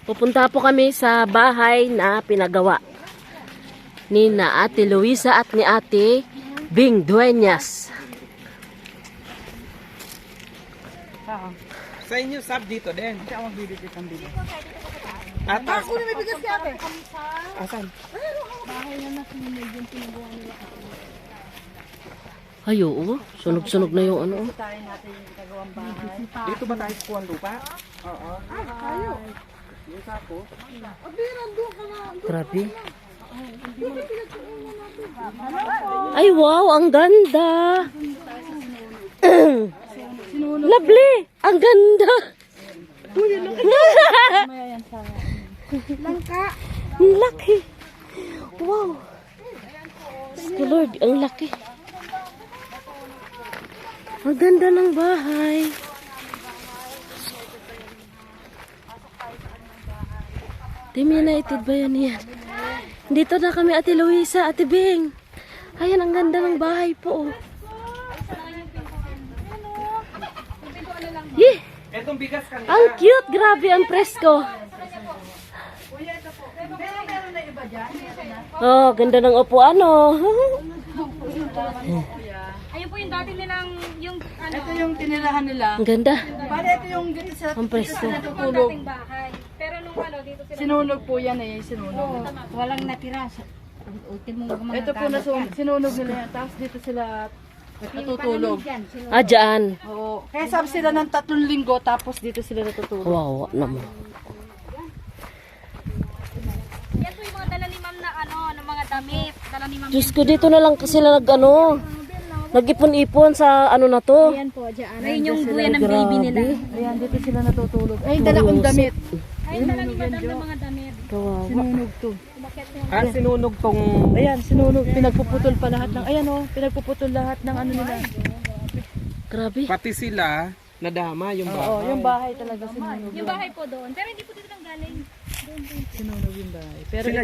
Pupunta po kami sa bahay na pinagawa ni na Ate Luisa at ni Ate Bing Dueñas. Sa inyo, sab dito din. Kasi ako magbibig itong bilis. At Ako na may bigas si ate. asan? Bahay na nasunod yung pinagawa nila. Ay, oo. Sunog-sunog na yung ano. Tayo natin yung pinagawang bahay. Dito ba tayo kukuha ng lupa? Oo. Tayo. Yung sapo. Grabe. Ay, wow. Ang ganda. Lovely. Ang ganda. Maya yan sa langka. Ang laki. Wow. Oh Lord, ang laki. Ang ganda ng bahay. Team United ba yan yan? Dito na kami, Ate Luisa, Ate Bing. Ayan, ang ganda ng bahay po. Oh. Yeh! Etong bigas kanina. Ang cute! Grabe, ang presko. Oh, ganda ng upuan, oh. Ayun po yung dati nilang, yung ano, Ito yung tinirahan nila. Ang ganda. Bale, ito yung dito sa Ang presko. natutulog. dating bahay. Pero nung ano, dito sila. Sinunog po yan eh, sinunog. Walang natira. Ultimo mga Ito po na sinunog nila yan. Tapos dito sila natutulog. Ah, dyan. Oo. Kaya sabi sila ng 3 linggo tapos dito sila natutulog. Wow, naman. Yan po yung mga dala ni ma'am na ano, ng mga damit. Dala ni ma'am. Diyos ko, dito na lang kasi sila nag-ano. Nag-ipon-ipon sa ano na to. Yan po, dyan. Ayun yung buya ng baby nila. Ayan, dito sila natutulog. Ay, dala kong damit. Ayun dala ni madam ng mga damit. Kawawa. Sinunog to. Bakit yung Ah, sinunog tong... Ayan, sinunog. Pinagpuputol pa lahat ng, ayan o, pinagpuputol lahat ng ano nila. Grabe. Pati sila, nadama yung bahay. Oo, yung bahay talaga sinunog. bahay po doon. Pero hindi po dito lang galing. Sinunog yung bahay. Pero Sila ito,